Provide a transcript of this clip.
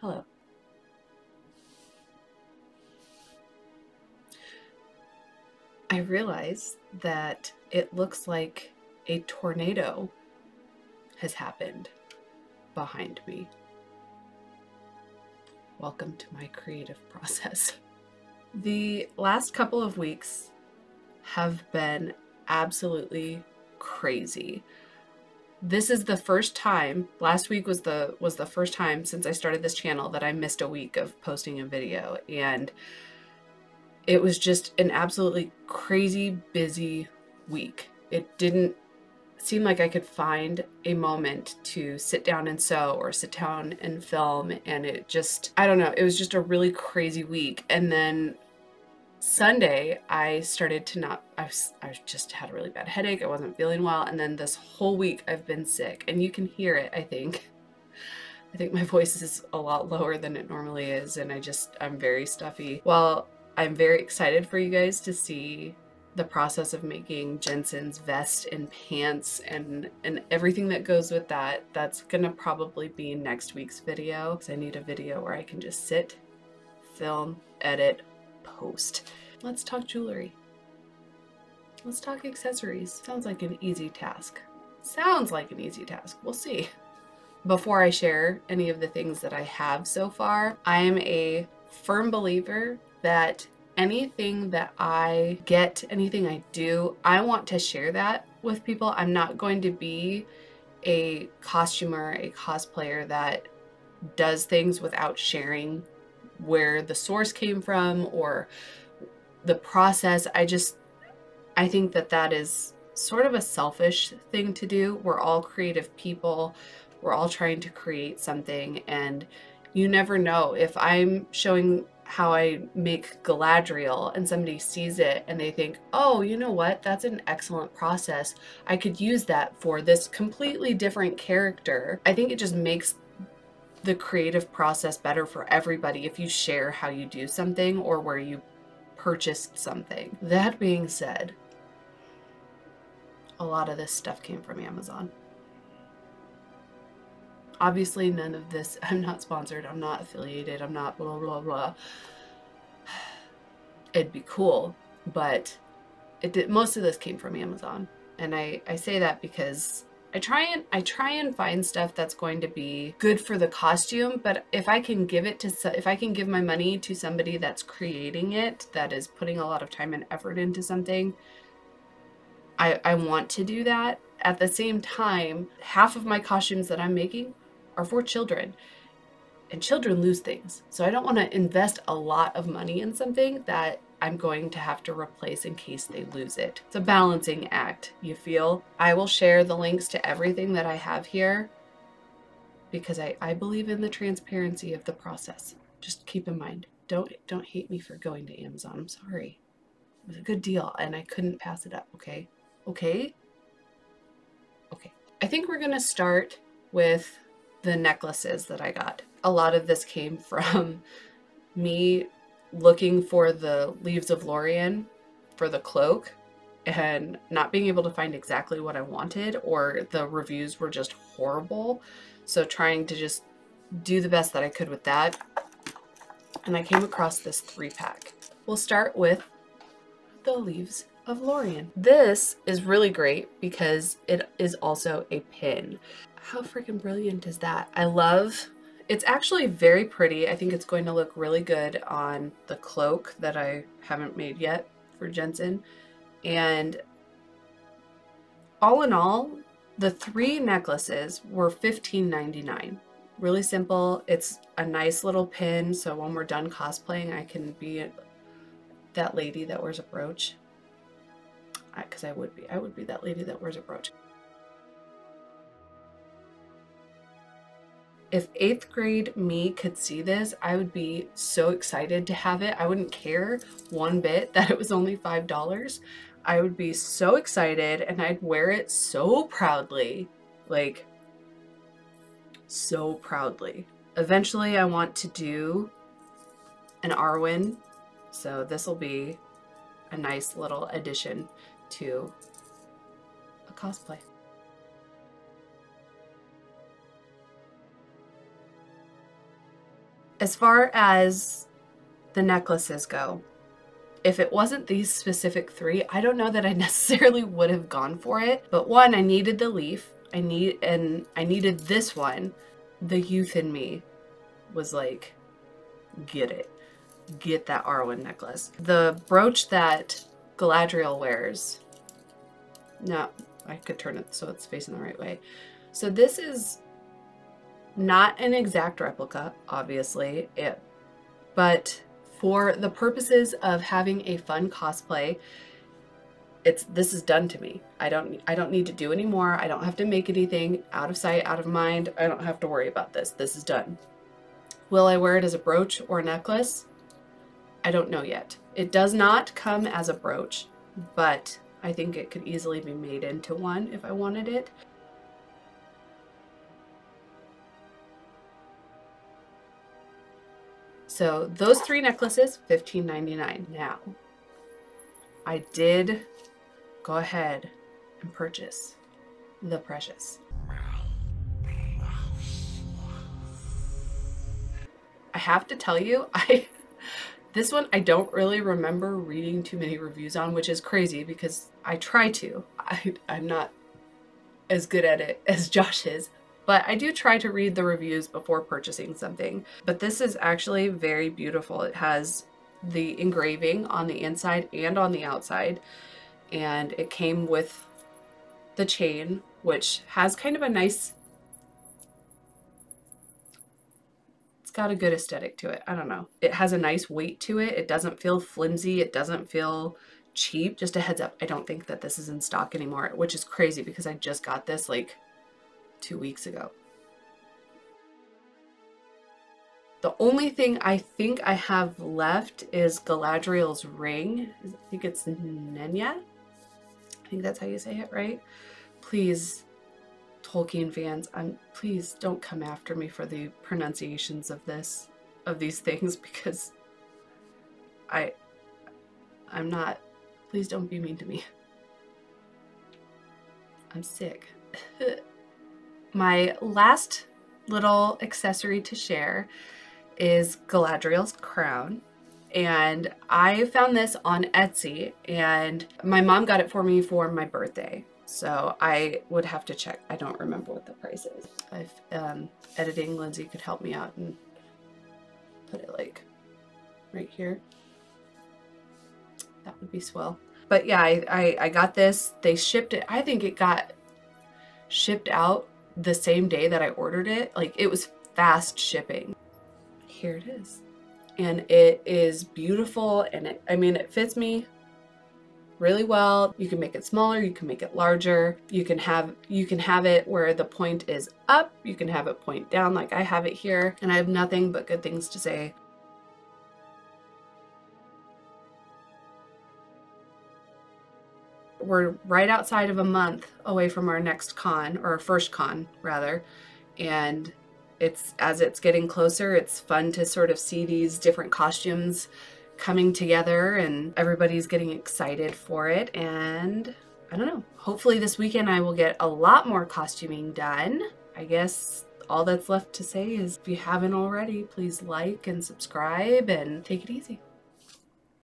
Hello. I realize that it looks like a tornado has happened behind me. Welcome to my creative process. The last couple of weeks have been absolutely crazy. This is the first time, last week was the first time since I started this channel that I missed a week of posting a video, and it was just an absolutely crazy busy week. It didn't seem like I could find a moment to sit down and sew or sit down and film, and it just, I don't know, it was just a really crazy week. And then Sunday, I started to not, I just had a really bad headache. I wasn't feeling well. And then this whole week I've been sick, and you can hear it, I think. I think my voice is a lot lower than it normally is, and I'm very stuffy. Well, I'm very excited for you guys to see the process of making Jensen's vest and pants and everything that goes with that. That's gonna probably be next week's video, because I need a video where I can just sit, film, edit, post. Let's talk jewelry. Let's talk accessories. Sounds like an easy task. Sounds like an easy task. We'll see. Before I share any of the things that I have so far, I am a firm believer that anything that I get, anything I do, I want to share that with people. I'm not going to be a costumer, a cosplayer that does things without sharing where the source came from or the process. I think that that is sort of a selfish thing to do. We're all creative people. We're all trying to create something, and you never know. If I'm showing how I make Galadriel and somebody sees it and they think, oh, you know what, that's an excellent process, I could use that for this completely different character. I think it just makes the creative process better for everybody if you share how you do something or where you purchased something. That being said, a lot of this stuff came from Amazon. Obviously, none of this, I'm not sponsored, I'm not affiliated, I'm not blah, blah, blah. It'd be cool, but most of this came from Amazon. And I say that because I try and find stuff that's going to be good for the costume, but if I can give my money to somebody that's creating it, that is putting a lot of time and effort into something, I want to do that. At the same time, half of my costumes that I'm making are for children, and children lose things. So I don't want to invest a lot of money in something that I'm going to have to replace in case they lose it. It's a balancing act, you feel? I will share the links to everything that I have here because I believe in the transparency of the process. Just keep in mind, don't hate me for going to Amazon. I'm sorry. It was a good deal and I couldn't pass it up, okay? Okay? Okay. I think we're gonna start with the necklaces that I got. A lot of this came from me looking for the leaves of Lorian for the cloak and not being able to find exactly what I wanted, or the reviews were just horrible. So trying to just do the best that I could with that. And I came across this 3-pack. We'll start with the leaves of Lorian. This is really great because it is also a pin. How freaking brilliant is that? It's actually very pretty. I think it's going to look really good on the cloak that I haven't made yet for Jensen. And all in all, the 3 necklaces were $15.99. Really simple. It's a nice little pin, so when we're done cosplaying, I can be that lady that wears a brooch. Because I would be that lady that wears a brooch. If 8th grade me could see this, I would be so excited to have it. I wouldn't care one bit that it was only $5. I would be so excited and I'd wear it so proudly, like so proudly. Eventually I want to do an Arwen, so this will be a nice little addition to a cosplay. As far as the necklaces go, if it wasn't these specific three, I don't know that I necessarily would have gone for it. But one, I needed the leaf. I needed this one. The youth in me was like, get it. Get that Arwen necklace. The brooch that Galadriel wears. No, I could turn it so it's facing the right way. So this is not an exact replica, obviously, but for the purposes of having a fun cosplay, this is done to me. I don't need to do any more. I don't have to make anything. Out of sight, out of mind. I don't have to worry about this. This is done. Will I wear it as a brooch or a necklace? I don't know yet. It does not come as a brooch, but I think it could easily be made into one if I wanted it. So those three necklaces, $15.99. Now, I did go ahead and purchase the Precious. I have to tell you, this one I don't really remember reading too many reviews on, which is crazy because I try to. I'm not as good at it as Josh is, but I do try to read the reviews before purchasing something. But this is actually very beautiful. It has the engraving on the inside and on the outside, and it came with the chain, which has kind of a nice, it's got a good aesthetic to it. I don't know. It has a nice weight to it. It doesn't feel flimsy. It doesn't feel cheap. Just a heads up, I don't think that this is in stock anymore, which is crazy because I just got this like 2 weeks ago. The only thing I think I have left is Galadriel's ring. I think it's Nenya. I think that's how you say it, right? Please, Tolkien fans, please don't come after me for the pronunciations of these things, because I'm not, please don't be mean to me. I'm sick. My last little accessory to share is Galadriel's crown. And I found this on Etsy, and my mom got it for me for my birthday. So I would have to check. I don't remember what the price is. If editing Lindsay could help me out and put it like right here, that would be swell. But yeah, I got this. They shipped it. I think it got shipped out the same day that I ordered it. Like, it was fast shipping. Here it is. And it is beautiful, and it fits me really well. You can make it smaller, you can make it larger. You can have it where the point is up, you can have it point down like I have it here, and I have nothing but good things to say. We're right outside of a month away from our next con, or our first con rather, and as it's getting closer, it's fun to sort of see these different costumes coming together, and everybody's getting excited for it. And I don't know, hopefully this weekend I will get a lot more costuming done. I guess all that's left to say is, if you haven't already, please like and subscribe and take it easy.